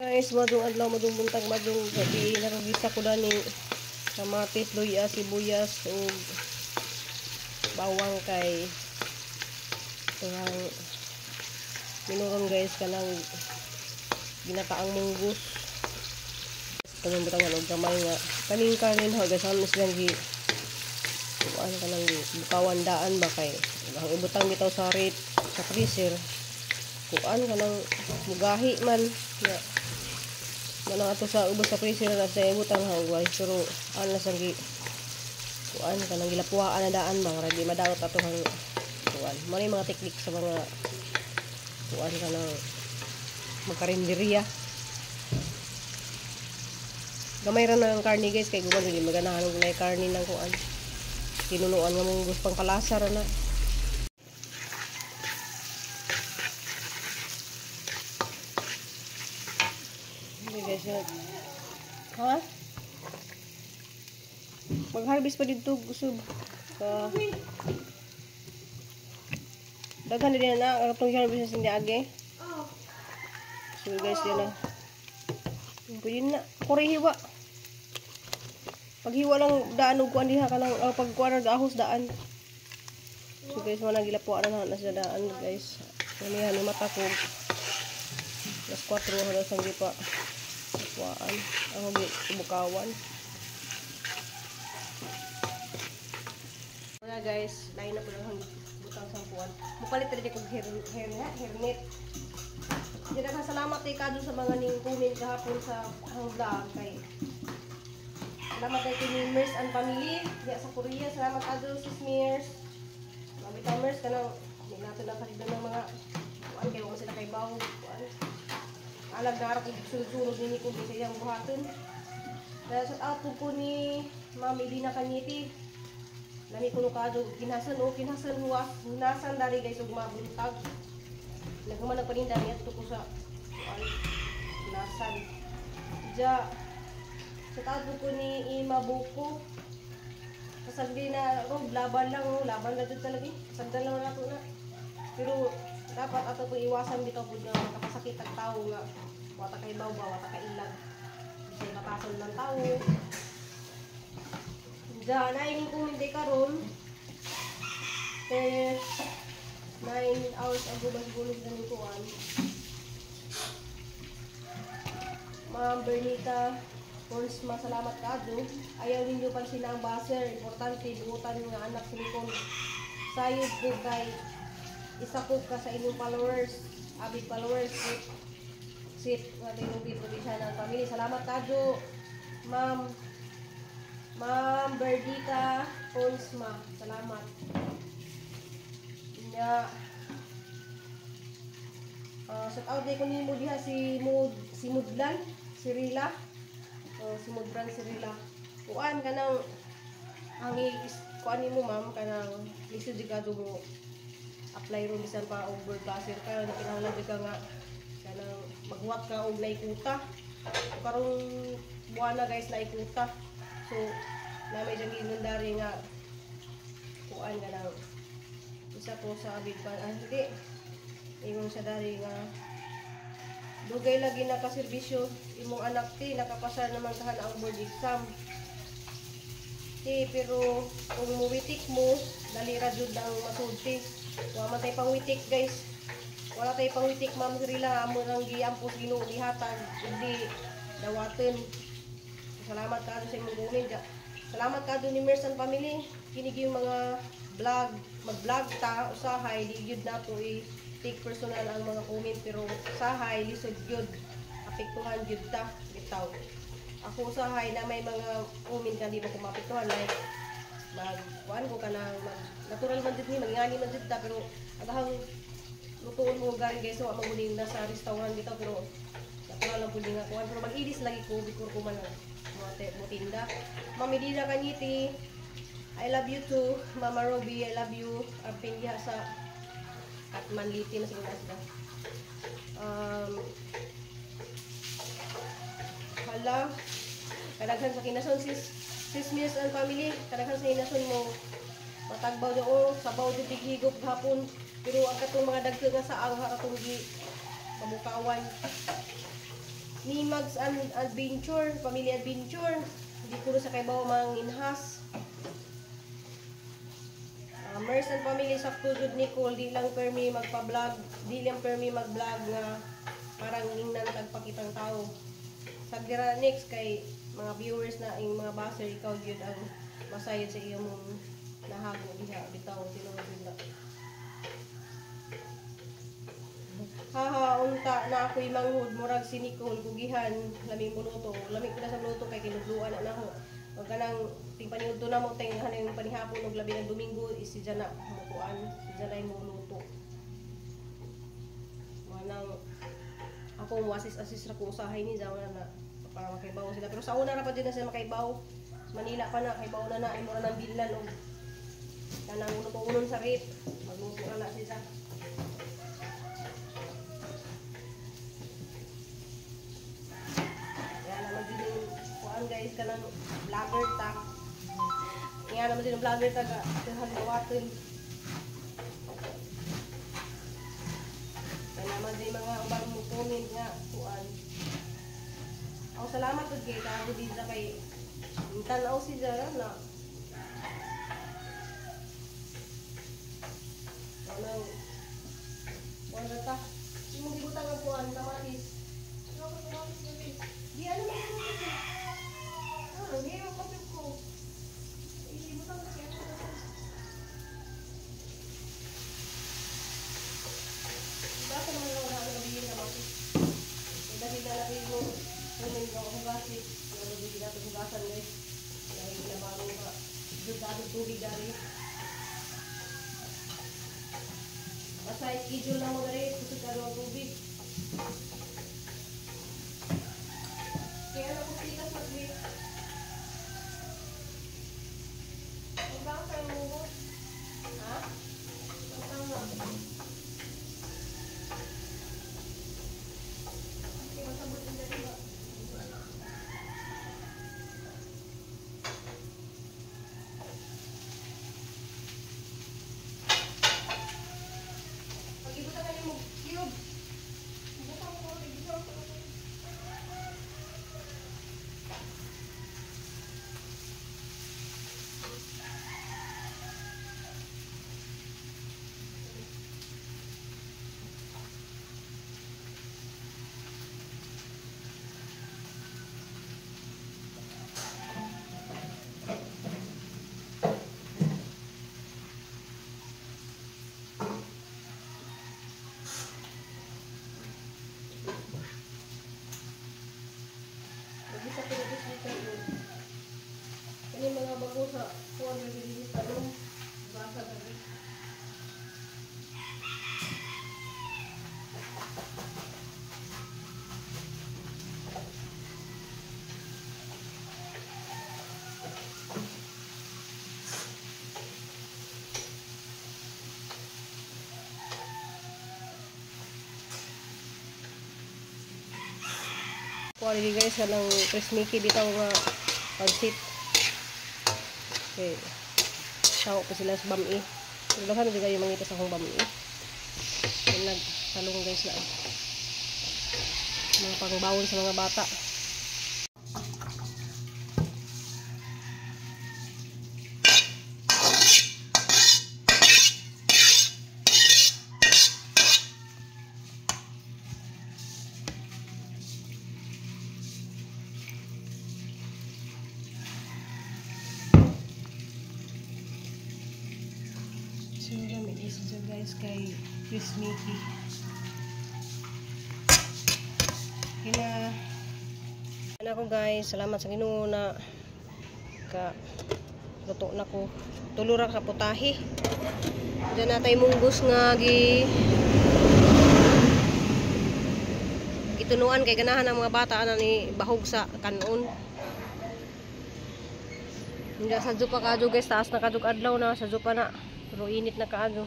Guys, madung adlaw madung buntag madung gabi narugisa ko dani kamatis, luya, sibuyas ug bawang kay kanang minuron guys kanang ginataang munggus. Kanang butangan og gamay nga kaning kanin ha guys anos lang gi kuan kanang bukawan daan ba kay ang ibutang bitaw sa rate sa freezer kuan kanang mugahi man ya. Manang ato sa ubos sa freezer na sa ibutang hangway pero ana sang gi kuan kanang gilapuaan na daan bang ready madaot ato hang kuan mo ni mga teknik sa mga kuan kanang magkarinderiya gamay ra ng karni guys kay guban gi maganahan og nay karni nang kuan tinunuan nga mong gusto pang palasa ra na. Guys, ha? Mag-harvest pa dito usub. Daghan din na atong harvest sa age. So guys, din na. Pwede na hiwa. Paghiwa lang daan og kuan diha kanang pagkuan og ahos daan. So guys, man gilapuan na sa daan guys. Kaniya ni mata ko. Las 4 hanggang sang gipa. Kuan ang bukawan. Wala guys, lain na po lang butang sang kuan. Mupalit rin kog hairnet. Diyan ka salamat kay kadto sa mga ning comment gahapon sa hang vlog kay. Salamat kay Mears and family diya sa Korea. Salamat kadto sis Mears. Mga vitamins kanang di nato na kadto ng mga kuan kay mo sila kay bawo kuan. Alag na harap kong sulod-sulod nini kung sa iyang buhaton. Dahil shout out po ni Ma'am Edina Kanyiti. Lami ko nukado, kinasan o kinasan huwas. Hunasan dari guys o mabuntag. Nagkaman nagpaninda niya ito ko sa kinasan. Diya, shout out po ni Ima Buko. Kasagdi na, laban lang o, laban na dito talaga. Kasagdan lang na ito na. Pero, dapat ato po iwasan bitaw pud nga makapasakit ang tao nga wata kay bawba wata kay ilag kasi matason ng tao diyan na ini kung hindi karon 9 hours ago ba siguro ganun kuan Ma'am Bernita Ponsma salamat kadto ayaw ninyo pansin ang baser importante buutan nga anak silikon sayod po kay isa ko ka sa inyong followers, avid followers, sit nga tinong dito di siya ng family. Salamat kadto, Ma'am Berdita Ponsma. Salamat. Nya, shout out day ko ni mo diha si Mudlan, si Rila. Si Mudlan, si Rila. Kuan kanang ang kuan nimo ma'am kanang lisod di kadto mo apply ron bisan pa over placer ka kinahanglan ka nga kanang maghuwat ka og naikuta karong buwan na guys naikuta so na may jangin dari nga kuan nga nang isa ko sa abid pa hindi ingon sa dari nga dugay lagi nakaserbisyo imong anak ti nakapasa naman kahan ang board exam pero kung muwitik mo dali ra jud ang masulti wala tay pangwitik guys wala tay pangwitik ma'am Rila amo nang giampos Ginoo gihatag hindi dawaton salamat kadto sa imong comment salamat kadto ni Mears and family kini yung mga vlog mag-vlog ta usahay di gyud nato i-take personal ang mga comment pero usahay lisod gyud apektuhan gyud ta bitaw ako usahay na may mga comment nga di ba ko maapektuhan like magkuan ko kanang natural man dito ni mangani man dito pero agahang lutuon mo galing guys so maguling na sa restaurant dito pero natural lang pud nga kuan pero mag-idis lagi ko before ko man mo tinda. Ma'am Edina Kanyiti I love you too. Mama Ruby I love you. Apin diha sa Katmanliti na siguro sila. Hala kadaghan sa kinason sis Mears and family kadaghan sa kinason mo matagbaw do sabaw di tigigop hapon pero ang katong mga dagko nga sa ang atong gi pamukawan ni Mags Adventure, Family Adventure. Hindi ko sa kay bawo mang inhas. Mers and Family sakto jud Nicole, di lang permi magpa-vlog, di lang permi mag-vlog nga parang ingnan tagpakitang tao. Sagdira next kay mga viewers na ing mga baser ikaw gyud ang masayod sa iyong nahago diha bitaw tinuod nila. Haha, unta na ako'y manghud murag si Nicole kugihan laming minuto. Lamig ko na sa minuto kay kinudluan na nako. Wag ka nang tingpaniud to na mo teng hanay panihapon ug labi ng Domingo is si Jana mukuan, si Jana ay muluto. Manang ako mo assist ra ko usahay ni Jana na para makaibaw sila. Pero sa una ra pa din na sila makaibaw. Manila pa na kaibaw na ay mura ng bilan og kanang uno sa rate. Magluto na siya. Guys, kanang vlogger ta. Kaya naman din ang vlogger ta ga hagawaton. Kaya naman din mga ubang mo comment nga kuan. Ako salamat pud kay kago din sa kay tanaw si Jara na. Wala ta. Imong gibutang ang kuan kamatis. Di ano man hindi yung kapit ko. Ibutang kasi ako. Basta naman lang wala nabigyan na mati. Dahil na natin mo kunin ng hugasin. Nabigyan natin hugasan guys. Dahil nabago ka. Doon natin tubig dari. Basta schedule lang mo dari. Kusog ka ng tubig. Kaya na kung tikas mag-wait. Ini mga bago sa kuwan na dilinis talong basa gabi. Kuwan dili guys kanang Christmas bitaw nga pansit. Okay. Tawo pa sila sa bami. Naglahan din kayo mangita sa akong bami. Nagtalong guys na. Mga pangbawon sa mga bata. So guys kay Chris Mickey kina ko guys, salamat sa Ginoo na ka luto na ko tulura ka putahe dyan natay munggos nga gitunuan kay ganahan ng mga bata na ni bahog sa kanon. Hindi sa jupa kadyo guys, taas na kadyo adlaw na sa jupa na pero init na kaadyo.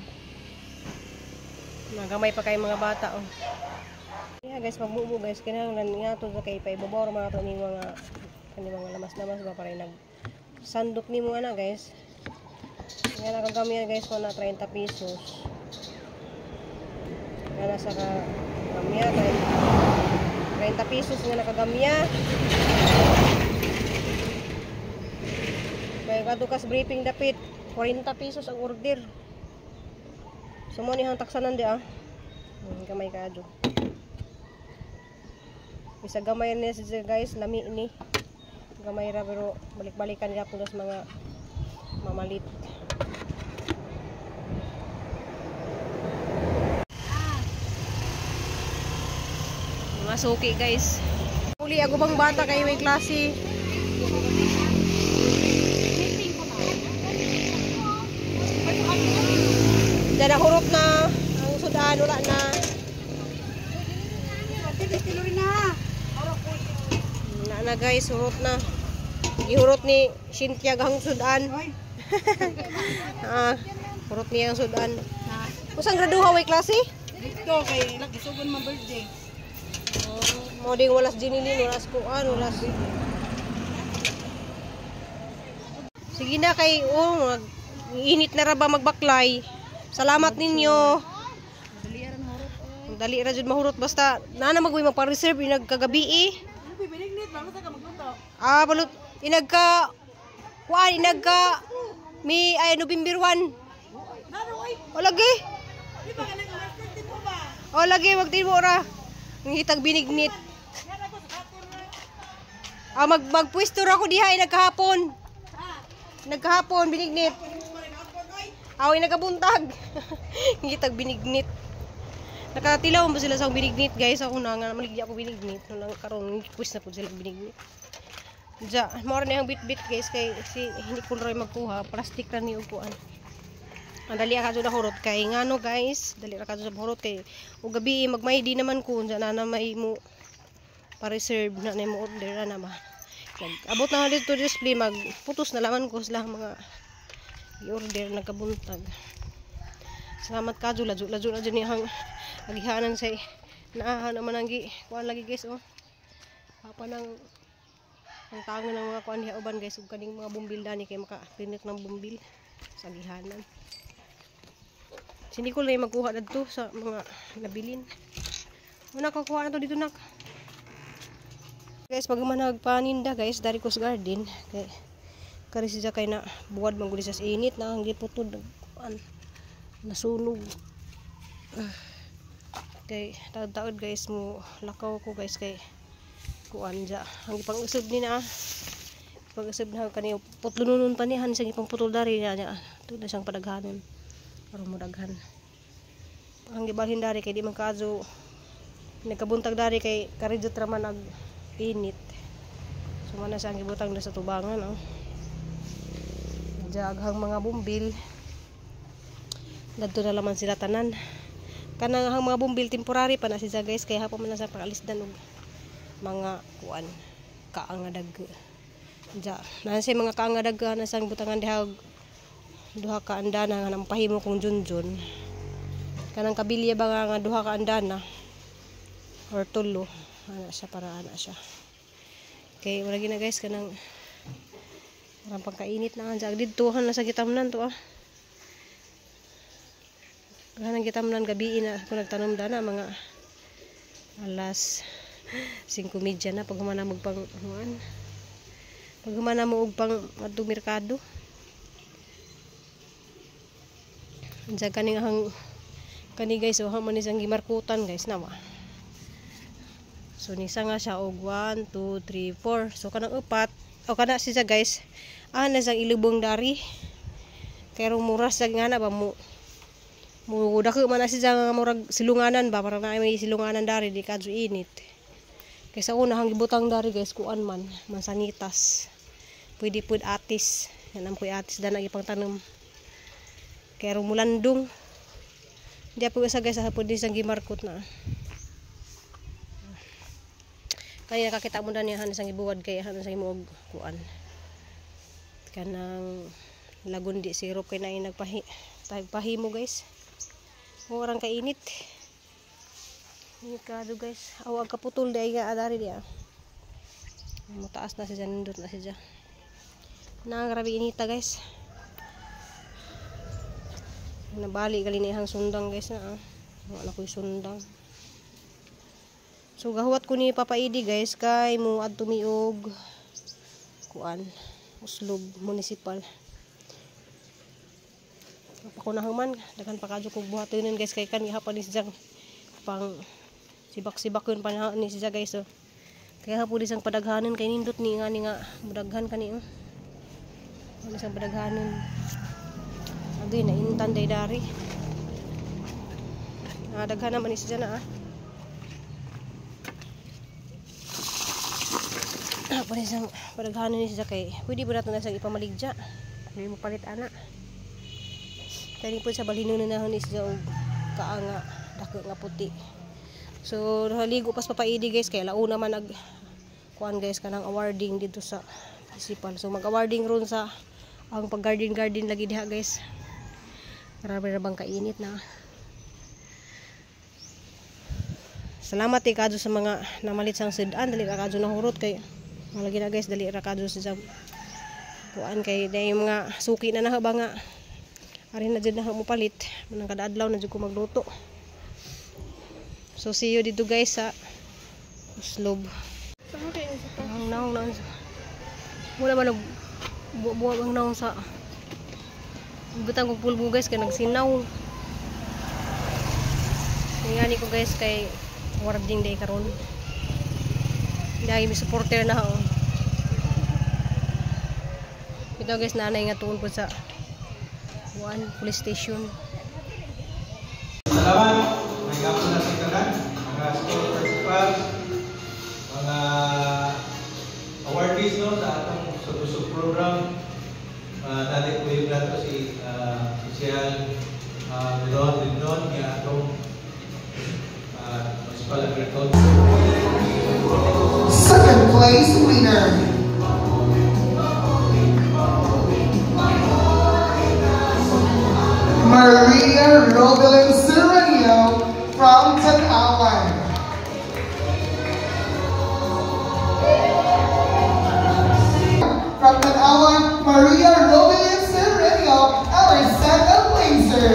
Nagamay pa kay mga bata oh. Yeah guys, magbubo guys, kinahanglan nga to kay paibabor mga to ni mga lamas-lamas ba para nag sandok ni mo ana guys. Nga nakagami guys ko na 30 pesos. Nga nasa ka gamya guys. 30 pesos nga nakagamya. Kaya kadukas briefing dapit 40 pesos ang order. Sumo ni hang taksanan di gamay kadyo. Bisa gamay niya siya guys, lami ni. Gamay ra pero balik-balikan niya po sa mga mamalit. Mga suki guys. Uli ako bang bata kay may klase. Dada hurot na ang sudan wala na. Na guys, hurot na. Gihurot ni Cynthia gang sudan. Hurot niya ang sudan. Usang graduha way klase? Dito kay nagisugon ma birthday. Mo ding walas dinilin, walas kuan, walas. Sige na kay init na ra ba magbaklay. Salamat ninyo. Dali ra jud mahurot basta nana magway magpa-reserve inagkagabi eh. Binignit lang sa ka magluto. Balot inagka kuan inagka mi ay November 1. O lagi. Di ba kanang din mo ba? O lagi magtin mo ra. Ngitag binignit. Magpwesto ra ko diha nagkahapon. Nagkahapon binignit. Aw nagabuntag. Ngitag binignit. Nakatilaw mo sila sa binignit guys. Ako na nga maligya ako binignit. Nang karon pwes na po sila binignit. Ja, more na yung bit-bit guys kay si hindi ko rin magkuha. Plastic ra ni upuan. Ang dali ka na hurot kay ngano guys. Dali ra ka sa hurot kay ug gabi magmay di naman ko unsa na may mo pa-reserve na mo order na ba. Abot na dito display magputos na laman ko sila mga i-order nagkabuntag. Salamat ka jud lajo na ni hang agihanan say naahan naman ang kuan lagi guys Apa nang ang tangan ng mga kuan diha uban guys ug kaning mga bumbil dani kay maka-clinic ng bumbil sa agihanan. Sindi ko lang magkuha dito sa mga nabilin. Muna kukuha na to dito nak. Guys, pag managpaninda guys dari Coast Garden kay kari siya kay na buwad mangguli sa init na ang giputod nasunog. Kay taud-taud guys mo lakaw ko guys kay kuan ja ang ipang-usab ni na pag-usab na kani putlunon pa nihan sa ipang putol dari niya tud na siyang padaghanon aron mo daghan ang gibalhin dari kay di man kaadyo nagkabuntag dari kay karidot ra man init sumana sa ang gibutang na sa tubangan jaghang mga bumbil dadto na laman sila tanan kanang mga bumbil temporary pa na siya guys kay hapon man na sa pag-alisdan og mga kuan kaangadag ja na sa mga kaangadag na sang butangan diha duha ka andana nga nampahimo kong junjun kanang kabilya ba nga duha ka andana or tulo ana siya para ana siya kay wala gina guys kanang parang pagkainit na nga didtuhan na sa gitamnan to kanang gitamnan gabi na kung nagtanom dana mga alas 5:30 na pag humana mo pang pag humana mo og pang adto merkado unsa kaning kani guys man isang gimarkutan guys nawa so nisa nga siya og 1 2 3 4 so kanang upat o kana siya guys na sang ilubong dari kay muras sa nga na ba mo dako man na siya nga murag silunganan ba para na may silunganan dari di kadto init. Kaysa una hang gibutang dari guys kuan man mansanitas. Pwede pud atis. Yan ang puy atis dana ipang tanom. Kaya rumulandong. Di po sa guys hapon din sang gimarkot na. Kaya kakita mo dan yan sang ibuwad kay han sang imuog kuan. Kanang lagundi syrup kay na nagpahimo guys. Orang kainit. Ini kado guys, awag kaputol day nga adari dia. Mataas na siya nindot na siya. Grabe inita guys. Nabali gali ni hang sundang guys na. Wala ko'y sundang. So gahuwat ko ni Papa Idi guys kay mo adto miog kuan Uslob Municipal. Ako na human daghan pa kadyo kog buhatonon guys kay kan gihapon ni siya pang sibak-sibak yun pa ni siya guys. So kaya hapon isang padaghanon kay nindot ni nga mudaghan kani ano isang padaghanon agay na intan day dari daghan naman ni siya na Pwede isang padaghanon ni siya kay pwede ba natin na isang ipamaligya hindi mo palit ana kaya po sa balino na nahon ni siya og kaanga dako nga puti. So naligo pas Papa Idi guys kay launa man nag kuan guys kanang awarding dito sa municipal. So mag-awarding ron sa ang pag-garden lagi diha guys. Marami na bang kainit na. Salamat kadto sa mga namalit sang sedan dali ra kadto nahurot kay malagi na guys dali ra kadto sa kuan kay day mga suki na ba nga ari na jud na mo palit manang kada adlaw na jud ko magluto. So see you dito guys sa Uslob. Ang naong mula man buwag ang naong sa butang kong pulbo guys kay nagsinaw. Ngani ko guys kay warding day karon. Dahil may supporter na ako. Ito guys nanay nga tuon po sa police station. Salamat. May kapon na si Tanan, mga school principals, mga awardees no sa atong Usog program. Dali po yung nato si Social Lindon nga atong municipal agriculture. Second place winner. Maria Robilin Serranio from Tanawan. From Tanawan, Maria Robilin Serranio, our second placer.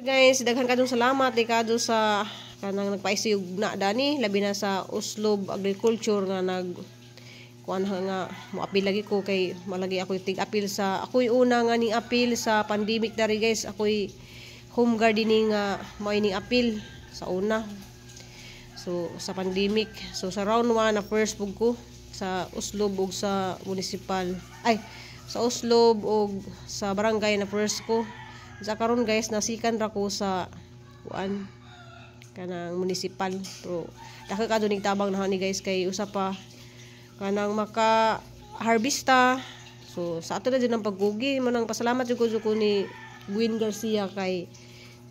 Guys, daghan kadong salamat kadto sa kanang nagpaisuyog na dani labi na sa Uslob Agriculture nga nag kuan nga moapil lagi ko kay malagi ako tig-apil sa ako'y una nga ning apil sa pandemic dari guys. Ako'y home gardening nga mao ning apil sa una. So sa pandemic. So sa round 1 na first pug ko sa Uslob ug sa municipal. Sa Uslob ug sa barangay na first ko. Sa karon guys nasikan ra ko sa kuan kanang municipal. Pero dako kadto ning tabang na ni guys kay usa pa kanang maka harvesta. So sa ato na jud ang paggugi manang pasalamat jud ko ni Gwen Garcia kay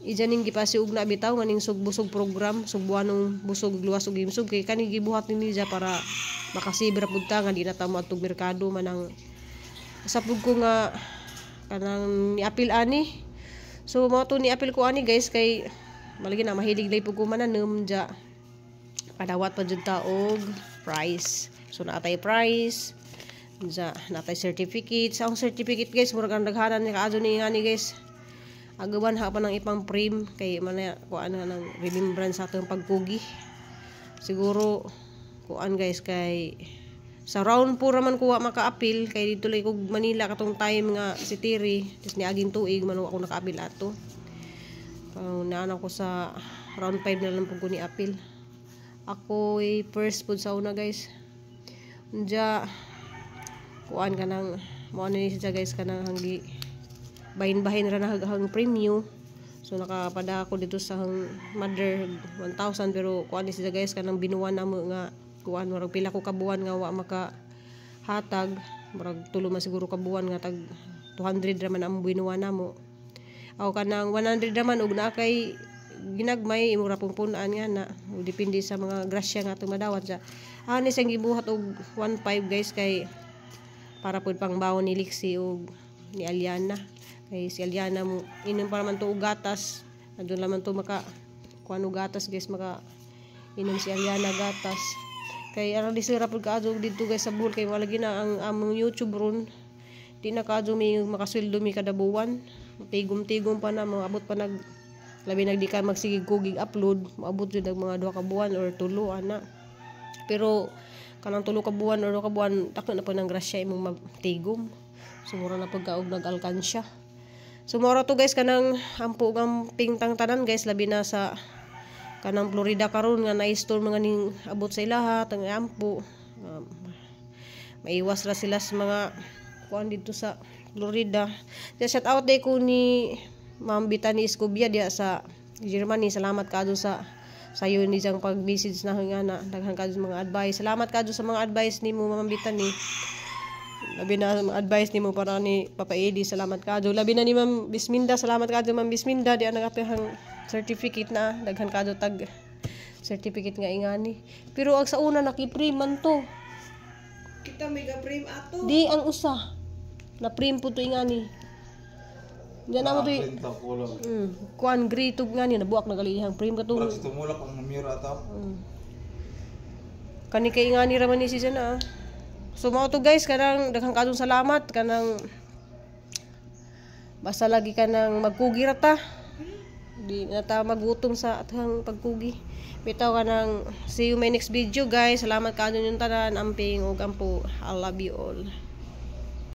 ija ning gipasiug na bitaw nga ning sugbusog program sugbuanong busog luwas ug himsog kay kani gibuhat ni niya para makasibra pud ta nga di na ta moadtog merkado manang usapog ko nga kanang niapil ani. So mo to niapil ko ani guys kay malagi na mahilig lay pud ko mananom ja padawat pa jud ta og prize. So naatay prize ja naatay certificate. Sa certificate guys murag ang daghanan ni kaadto ni ngani guys agawan ha pa ng ipang frame kay man kuan nang remembrance sa atong pagkugi. Siguro kuan guys kay sa round 4 man kuha maka-apil kay dito lay kog Manila katong time nga si Tiri tis ni aging tuig man ako naka-apil ato. Naan ako sa round 5 na lang pug ko ni apil. Ako first pud sa una guys. Unja kuan kanang mo ani siya guys kanang hanggi bahin-bahin ra na hang premium. So nakapada ako dito sa hang mother 1,000 pero kuan ni siya guys kanang binuwan namo nga kuan murag pila ko kabuan nga wa maka hatag murag tulo man siguro kabuan nga tag 200 ra man ang binuwan namo. Aw kanang 100 ra man ug na kay ginagmay imura pungpunan nga na depende sa mga grasya nga atong madawat sa ani sang gibuhat og 1.5 guys kay para pud pang bawon ni Lixie ug ni Aliana kay si Aliana mo inom para man to og gatas adun laman to maka kuan og gatas guys maka inom si Aliana gatas Kay ang disira pud kaadto dito guys sa Bohol kay wala gina ang among YouTube ron. Di na kaadto mi makasweldo mi kada buwan. Tigom-tigom pa na maabot pa nag labi nagdi ka magsigig kugig upload, maabot jud ang mga 2 ka buwan or 3 ana. Pero kanang 3 ka buwan or 2 ka buwan takto na po ng grasya imong magtigom. Sumura na pagkaog nag-alkansya. Sumura to guys kanang ampo ang pingtang tanan guys labi na sa kanang Florida karon nga na-store mga ning abot sa ilaha tang ampo. Maiwas ra sila sa mga kuan dito sa Florida. Shout out day ko ni Ma'am Bitani Escobia diya sa Germany. Salamat kadto sa sayo ni jang pag-message na nga na daghan kadto sa mga advice. Salamat kadto sa mga advice nimo Ma'am Bitani. Labi na mga advice nimo para ni Papa Eddie. Salamat kadto. Labi na ni Ma'am Bisminda. Salamat kadto Ma'am Bisminda diya nagapihang certificate na daghan kadto tag certificate nga ingani. Pero ang sa una naki-free man to. Kita mega frame ato. Di ang usa. Na-frame po to ingani. Diyan na mo to. Kuan gritog nga ni nabuak na galihang frame ka to. Parang tumulak ang mura ata. Kani kay ingani ra man ni si Jana. So mao to guys kanang daghang kadtong salamat kanang basta lagi kanang magkugi ra ta. Di na ta magutom sa atang pagkugi. Bitaw kanang see you my next video guys. Salamat kadto yung tanan amping ug ampo. I love you all.